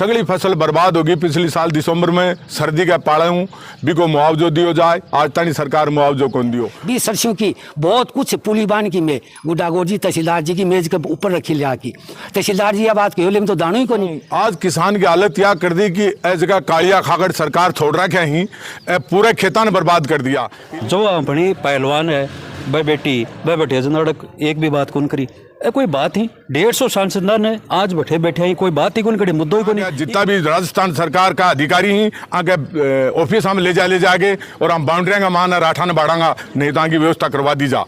सगली फसल बर्बाद होगी। पिछली साल दिसंबर में सर्दी का पाड़ा हूँ भी को मुआवजो दियो जाए, आज तक सरकार मुआवजो कौन दियो। 20 सरसों की बहुत कुछ पुली बान की में गुडागोर जी तहसीलदार जी की मेज के ऊपर रखी लिया की तहसीलदार जी बात कहो लेकिन तो दानो ही को नहीं। आज किसान की हालत यह कर दी कि ए जगह कालिया खाकर सरकार छोड़ रखे ही पूरे खेता ने बर्बाद कर दिया। जो अपनी पहलवान है वह बेटी वह बैठे जनड़क एक भी बात कौन करी कोई बात ही 150 सांसद ने आज बैठे बैठे ही कोई बात ही कौन करी मुद्दों ही को नहीं। जितना भी राजस्थान सरकार का अधिकारी ही आगे ऑफिस हम ले जाके और हम बाउंड्रियां का मान राठा ने बाढ़ांगा नहीं तो आगे व्यवस्था करवा दी जा।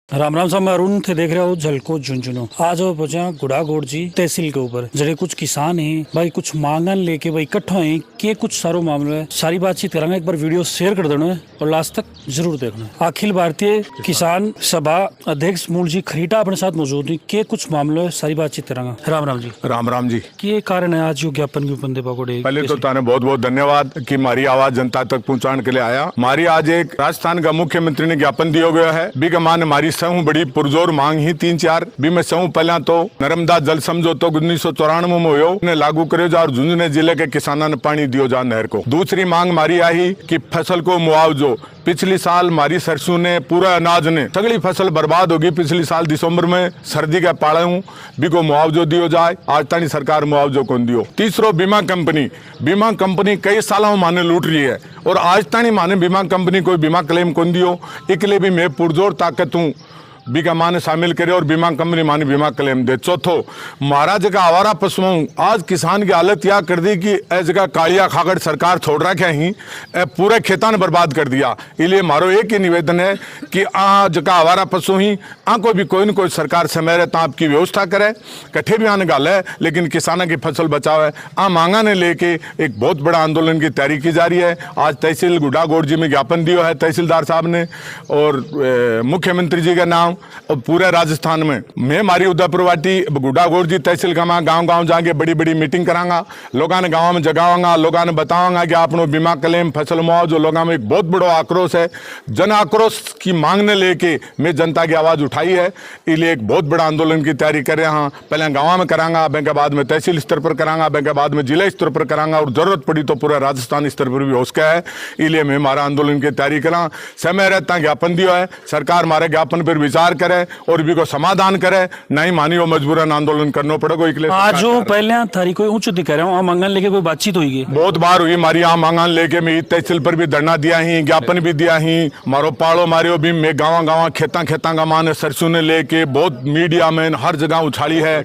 राम राम साहब, मैं अरुण थे देख रहे हो झलको झुंझुनू। आज वो पहुंचे गुड़ागोड़ जी तहसील के ऊपर जड़े कुछ किसान हैं भाई कुछ मांगन लेके भाई इकट्ठा है के कुछ सारो मामले है सारी बातचीत करांगे। एक बार वीडियो शेयर कर देना है और लास्ट तक जरूर देखना। अखिल भारतीय किसान सभा अध्यक्ष मूल जी खरीटा अपने साथ मौजूद है के कुछ मामलों है सारी बातचीत करांगा। राम राम जी। राम राम जी। के कारण है आज जो ज्ञापन ज्ञापन दे पकड़े। पहले तो ताने बहुत बहुत धन्यवाद कि हमारी आवाज जनता तक पहुंचाने के लिए आया। हमारी आज एक राजस्थान का मुख्यमंत्री ने ज्ञापन दिया गया है भी का मान हमारी सहू बड़ी पुरजोर मांग ही 3-4 भी मैं सहू पहला तो नर्मदा जल समझौतो 1994 में हुयो ने लागू करे जा और झुंझुनू जिले के किसानों ने पानी दियो जा नहर को। दूसरी मांग हमारी आई कि फसल को मुआवजो। पिछली साल हमारी सरसों ने पूरा अनाज ने सगली फसल बर्बाद होगी। पिछली साल दिसंबर में सर्दी का पाड़ा हूँ भी को मुआवजो दियो जाए, आज तक सरकार मुआवजो कौन दियो। तीसरो बीमा कंपनी कई सालों माने लूट रही है और आज तक माने बीमा कंपनी कोई बीमा क्लेम कौन दियो। इसलिए भी मैं पुरजोर ताकत हूँ बीका माने शामिल करे और बीमा कंपनी माने बीमा क्लेम दे। चौथो महाराज का आवारा पशुओं आज किसान की हालत यह कर दी कि ए जगह कालिया खाकर सरकार छोड़ रखे ही पूरे खेता ने बर्बाद कर दिया। इसलिए मारो एक ही निवेदन है कि आ जगह आवारा पशु ही आ को भी कोई न कोई सरकार समय रहता आपकी व्यवस्था करे। कट्ठे भी आने गाल है लेकिन किसानों की फसल बचाव है। आ मांगा ने लेके एक बहुत बड़ा आंदोलन की तैयारी की जा रही है। आज तहसील गुड़ागोड़ जी में ज्ञापन दिया है तहसीलदार साहब ने और मुख्यमंत्री जी का नाम और पूरे राजस्थान में मैं हमारी उदयपुर वाटी गुड़ागोड़ जी तहसील का गांव जाके बड़ी बड़ी मीटिंग करांगा। लोगों ने गाँव में जगाऊंगा, लोगों ने बताऊंगा कि आपनो बीमा क्लेम फसल मुआवजो। लोगों में एक बहुत बड़ा आक्रोश है। जन आक्रोश की मांग ने लेके मैं जनता की आवाज उठाई है। इसलिए एक बहुत बड़ा आंदोलन की तैयारी कर रहे हैं। पहले गाँव में करांगा, बैंक के बाद में तहसील स्तर पर करांगा, बैंक के बाद में जिला स्तर पर करांगा और जरूरत पड़ी तो पूरा राजस्थान स्तर पर भी हो सका है। इसलिए मैं हमारा आंदोलन की तैयारी करा। समय रहता ज्ञापन दिया है, सरकार हमारे ज्ञापन पर विचार करे और भी को समाधान करे, नहीं मानी वो मजबूरन आंदोलन करना पड़ेगा। आज पहले थारी कोई उच्च अधिकारी मांगन लेके कोई बातचीत हुई बहुत बार हुई हमारी यहाँ मांगन लेके मैं तहसील पर भी धरना दिया ही, ज्ञापन भी दिया ही। मारो पाड़ो मारियो भी मैं गाँव खेता का मान सरसों ने लेके बहुत मीडिया में हर जगह उछाली है।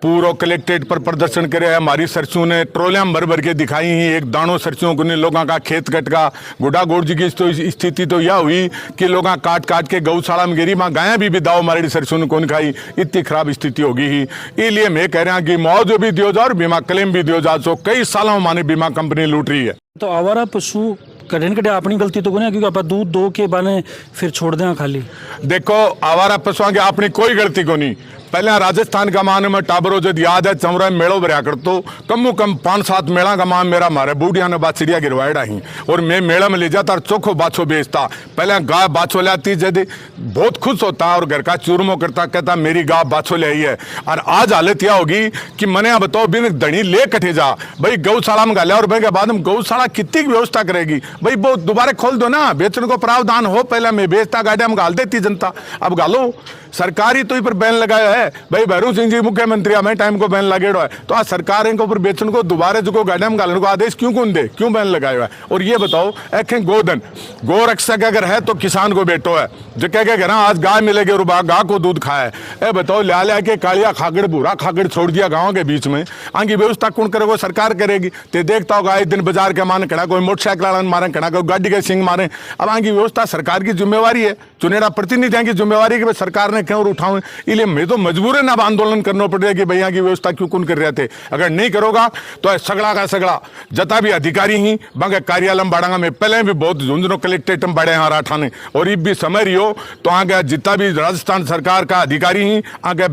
पूरा कलेक्ट्रेट पर प्रदर्शन करे है। हमारी सरसों ने ट्रोलियां भर भर के दिखाई ही, एक दानों सरसों को नहीं लोगों का खेत कट का। गुड़ागोड़ जी की तो स्थिति तो यह हुई कि लोग काट के गौशाला में गिरी, माँ गायें भी दाव हमारी सरसों ने कौन खाई। इतनी खराब स्थिति होगी ही। इसलिए मैं कह रहा कि मुआवजो भी दियो जा और बीमा क्लेम भी दियो जा। सो कई सालों माने बीमा कंपनी लूट रही है। तो आवारा पशु कटे अपनी गलती तो नहीं क्योंकि आप दूध दो के बाने फिर छोड़ दें खाली। देखो आवारा पशुओं की अपनी कोई गलती को नहीं। पहले राजस्थान का मान में टाबरो जब याद है चमरा मेड़ो भरिया कर तो कम 5-7 मेड़ा का मान मेरा मारे बूढ़िया ने बाछड़िया गिरवाड़ा ही और मैं मेड़ा में ले जाता और चोखो बाछो बेचता। पहले गाय बाछो लाती जब बहुत खुश होता और घर का चूरमो करता, कहता मेरी गाय बाछो ले आई है। और आज हालत यह होगी कि मैंने बताओ बिन धनी ले कटे जा भाई गौशाला में गालिया और भाई के बाद में गौशाला कितनी व्यवस्था करेगी भाई वो दोबारा खोल दो ना, बेचने को प्रावधान हो। पहले मैं बेचता गाड़िया में गाल देती जनता, अब गालो सरकारी तो पर बैन लगाया है भाई। भैरू सिंह जी मुख्यमंत्री हमें टाइम को बैन लगेड़ा है तो आज सरकार इनको ऊपर बेचने को दोबारा जो गाड़िया में गालने को आदेश क्यों कौन दे, क्यों बैन लगाया है। और ये बताओ एक गोधन गौ रक्षक अगर है तो किसान को बेटो है जो कह के आज गाय मिलेगी और गाय को दूध खाए। ए बताओ लिया के कालिया खागड़ भूरा खागड़ छोड़ दिया गाँव के बीच में, आगे व्यवस्था कौन करेगा, सरकार करेगी। तो देखता होगा एक दिन बाजार के माने खड़ा कोई मोटरसाइकिल मारे खड़ा कोई गाड़ी के सिंह मारे। अब आगे व्यवस्था सरकार की जिम्मेवारी है, चुनेरा प्रतिनिधियों की जिम्मेवारी कि सरकार ने क्यों उठाऊं। इसलिए मैं तो मजबूरन अब आंदोलन करना पड़ेगा कि भैया की व्यवस्था क्यों कौन कर रहे थे। अगर नहीं करोगा तो सगड़ा का सगड़ा जता भी अधिकारी ही बांगे कार्यालय में बाढ़ांगा। मैं पहले भी बहुत झुंझुनू कलेक्ट्रेट में बढ़े यहाँ राठा ने और ये भी समय रही तो आगे जितना भी राजस्थान सरकार का अधिकारी ही आगे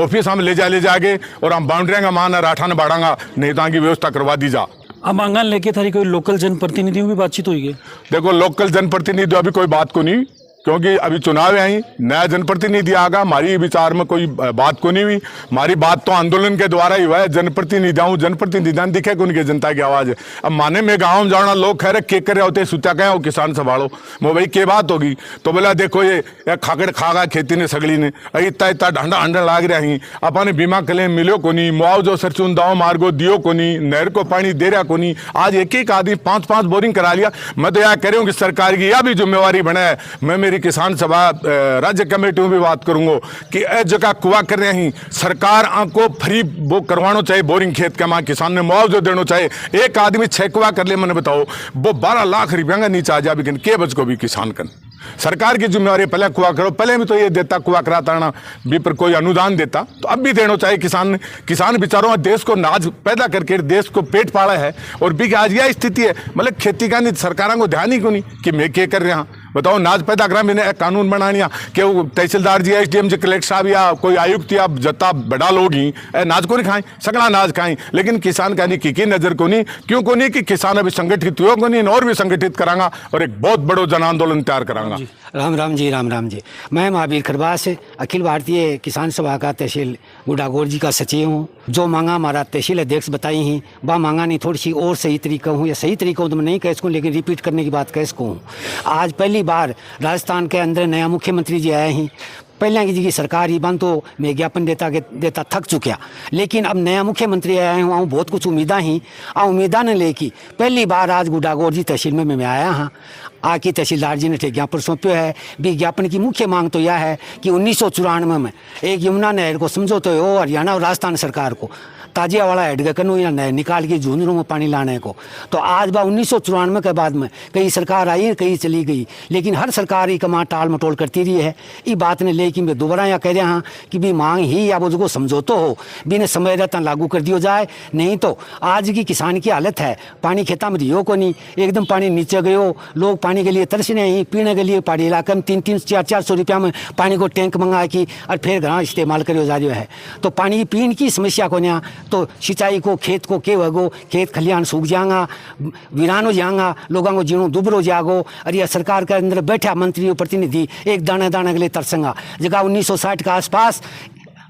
ऑफिस हम ले जाके और हम बाउंड्रियां का मान राठा ने बाढ़ांगा, नहीं तो आगे व्यवस्था करवा दी जा। अब मांगन लेके थारी कोई लोकल जनप्रतिनिधियों की बातचीत हुई है? देखो लोकल जनप्रतिनिधि अभी कोई बात को नहीं, क्योंकि अभी चुनाव है ही, नया जनप्रतिनिधि आगा, हमारी विचार में कोई बात को नहीं हुई। हमारी बात तो आंदोलन के द्वारा ही हुआ है। जनप्रतिनिधि दिखे को उनकी जनता की आवाज़ है। अब माने में गाँव में जाना लोग खैर के करे होते सूचा कहें वो किसान संभालो, वो भाई के बात होगी तो बोला देखो ये खाकड़ खागा खेती ने सगड़ी ने इतना इतना ढंडा हंडा लाग रहा ही, अपने बीमा क्लेम मिलो को नहीं, मुआवजो सरचून दाव मार्गो दियो को नहीं, नहर को पानी दे रहा को नहीं। आज एक एक आदमी 5-5 बोरिंग करा लिया। मैं तो यह कह रहा हूँ कि सरकार की यह भी जिम्मेवारी बने है। मैं मेरी किसान सभा राज्य कमेटी में भी बात करूंगा कि ए जगह कुआ कर रहे हैं, सरकार को फ्री वो करवाना चाहिए बोरिंग खेत के मां किसान ने मुआवजा देना चाहिए। एक आदमी 6 कुआ कर ले, मैंने बताओ वो 12 लाख रुपया का नीचे आ जाए, के बच को भी किसान कर। सरकार की जिम्मेवारी पहले कुआ करो, पहले भी तो ये देता कुआ कराता ना भी पर कोई अनुदान देता, तो अब भी देना चाहिए किसान ने। किसान बेचारों देश को अनाज पैदा करके देश को पेट पाला है और भी आज यह स्थिति है। मतलब खेती का नहीं सरकारों को ध्यान ही क्यों नहीं कि मैं क्या कर रहा बताओ। नाज पैदा करा मैंने एक कानून बनानिया कि वो तहसीलदार जी SDM जी कलेक्टर साहब या कोई आयुक्त या जता बड़ा लोग ही नाज को नहीं खाएं, सगड़ा नाज खाएं, लेकिन किसान का नहीं की नजर को नहीं, क्यों को नहीं कि किसान अभी संगठित हुआ को नहीं और भी संगठित करांगा और एक बहुत बड़ो जन आंदोलन तैयार करांगा। राम राम जी, राम राम जी। मैं महावीर खरबास अखिल भारतीय किसान सभा का तहसील गुडागोर जी का सचिव हूँ। जो मांगा हमारा तहसील अध्यक्ष बताई ही वह मांगा नहीं थोड़ी सी और सही तरीका हूँ या सही तरीका हूँ तो मैं नहीं कह सकूँ, लेकिन रिपीट करने की बात कह सकूँ। आज पहली बार राजस्थान के अंदर नया मुख्यमंत्री जी आए हैं। पहले की सरकार ही बंद तो मैं ज्ञापन देता थक चुकिया, लेकिन अब नया मुख्यमंत्री आया हूँ बहुत कुछ उम्मीदा ही उम्मीदा ने लेके पहली बार आज गुडागोर जी तहसील में मैं आया हाँ। आके तहसीलदार जी ने ज्ञापन सौंपे है। विज्ञापन की मुख्य मांग तो यह है कि 1994 में एक यमुना नहर को समझौते हो हरियाणा और राजस्थान सरकार को ताजिया वाला हेडगे कनो या नहर निकाल के झुंझुनों में पानी लाने को। तो आज बा 1994 के बाद में कई सरकार आई कई चली गई, लेकिन हर सरकार ही कमा टाल मटोल करती रही है। ये बात ने लेकिन मैं दोबारा यहाँ कह रहा हाँ कि भी मांग ही या वो जो समझौतो हो बिना समय रहता लागू कर दिया जाए, नहीं तो आज की किसान की हालत है पानी खेता में रियो को नहीं, एकदम पानी नीचे गयो, लोग पानी के लिए तरसने ही, पीने के लिए पहाड़ी इलाके में 300-400 रुपया में पानी को टैंक मंगा की और फिर घर इस्तेमाल करियो जा रहा है। तो पानी की पीने की समस्या को नहीं तो सिंचाई को खेत को के वगो खेत खलियान सूख जाएगा, वीरान हो जाएगा, लोगों को जीणों दुबर हो जाएगो। और यह सरकार के अंदर बैठा मंत्री प्रतिनिधि एक दाने दाने के लिए तरसेंगा। जगह 1960 के आसपास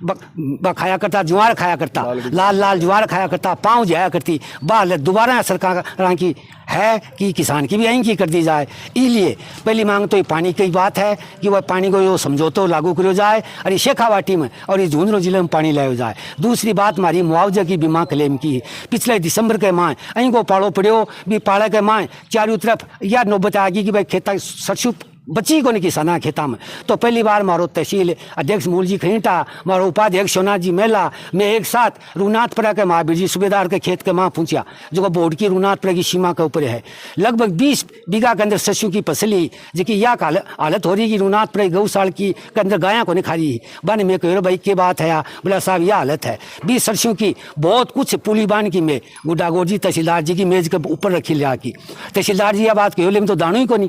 खाया करता, ज्वार खाया करता, लाल लाल ज्वार खाया करता, पाँव जाया करती। बाल दोबारा सरकार की है कि किसान की भी यहीं की कर दी जाए। इसलिए पहली मांग तो ये पानी की बात है कि वह पानी को जो समझौतो लागू करो जाए और ये शेखावाटी में और ये झुंझुनू जिले में पानी लाया जाए। दूसरी बात हमारी मुआवजे की बीमा क्लेम की है। पिछले दिसंबर के माह अहीं को पाड़ो पड़ो भी पाड़े के माह चारों तरफ यह नौबत आ गई कि भाई खेता सरसों बची को नहीं किसाना खेता में। तो पहली बार मारो तहसील अध्यक्ष मूल जी खींटा, मारो उपाध्यक्ष सोना जी मेला में एक साथ रूनाथपुरा के महावीर जी सूबेदार के खेत के माँ पहुँचा जो बोर्ड की रूनाथपुरा की सीमा के ऊपर है। लगभग 20 बीघा के अंदर सरसों की फसली जिसकी यह हालत हो रही है कि रूनाथपुरा गौशाल की के अंदर गाया को नहीं खा रही। बन में कह भाई क्या बात है बोला साहब यह हालत है 20 सरसों की बहुत कुछ पुली बान की में गुडागोर जी तहसीलदार जी की मेज के ऊपर रखी लिया की। तहसीलदार जी यह बात कहो लेकिन तो दानों ही को नहीं,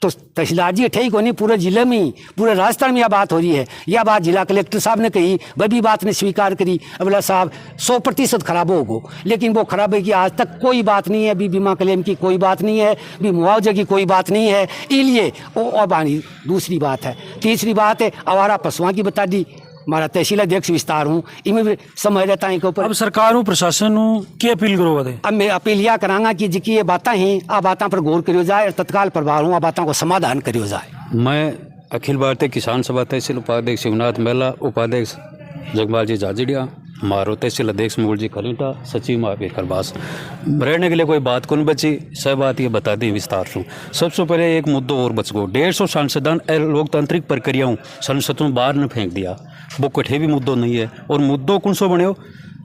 तो तहसीलदार जी ठीक होनी पूरे जिले में पूरे राजस्थान में यह बात हो रही है। यह बात जिला कलेक्टर साहब ने कही, वह भी बात ने स्वीकार करी। बोला साहब 100% खराब होगो, लेकिन वो खराब है कि आज तक कोई बात नहीं है, भी बीमा क्लेम की कोई बात नहीं है, भी मुआवजे की कोई बात नहीं है। इसलिए और बानी दूसरी बात है। तीसरी बात है आवारा पशुओं की बता दी। हमारा तहसील अध्यक्ष विस्तार हूँ इनमें भी समय रहता है के ऊपर। अब सरकार प्रशासन की अपील करो बता। अब मैं अपील यह करांगा कि जिकी ये बातें हैं आ बातों पर गौर करियो जाए और तत्काल प्रभाव हूँ आ बातों को समाधान करियो जाए। मैं अखिल भारतीय किसान सभा तहसील उपाध्यक्ष शिवनाथ मेला, उपाध्यक्ष जगपाल जी जाजिड़िया, मारो तहसील अध्यक्ष मूल जी खलीटा, सचिव महावीर खरबास। रहने के लिए कोई बात कौन बची, सब बात ये बता दी विस्तार से। सबसे पहले एक मुद्दों और बच गो, 150 सांसदान लोकतांत्रिक प्रक्रियाओं संसद में बाहर न फेंक दिया। वो कठे भी मुद्दों नहीं है। और मुद्दों कौन सो बने हो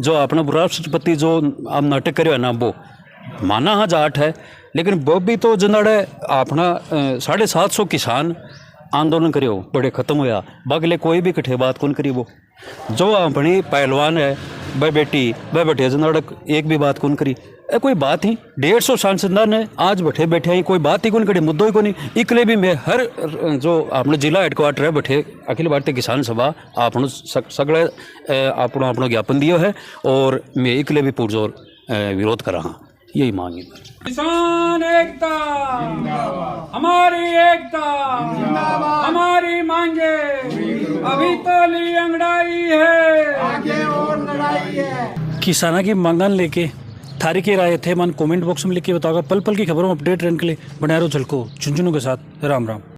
जो अपना राष्ट्रपति जो अब नाटक करे ना वो माना हाँ जाट है, लेकिन वो भी तो जनड़े अपना 750 किसान आंदोलन करियो बड़े खत्म होया बगले कोई भी कठे बात कौन करी। वो जो अपनी पहलवान है वह बेटी वह बैठे जनड़क एक भी बात कौन करी। कोई बात ही 150 सांसदान है आज बैठे बैठे हैं, कोई बात ही कौन करी, मुद्दों ही को नहीं। इकले भी मैं हर जो अपने जिला हेडक्वार्टर है बैठे अखिल भारतीय किसान सभा आपनो सगड़े अपनो ज्ञापन दियो है और मैं इकले भी पुरजोर विरोध कर रहा। यही मांग है। किसान एकता, हमारी एकता, हमारी मांगे, अभी तो ली अंगड़ाई है, आगे और लड़ाई है। किसाना की मांगन लेके थारी के राय थे मन कमेंट बॉक्स में लिख के बताओगा। पल पल की खबरों अपडेट रहने के लिए बना रहो झलको झुंझुनू के साथ। राम राम।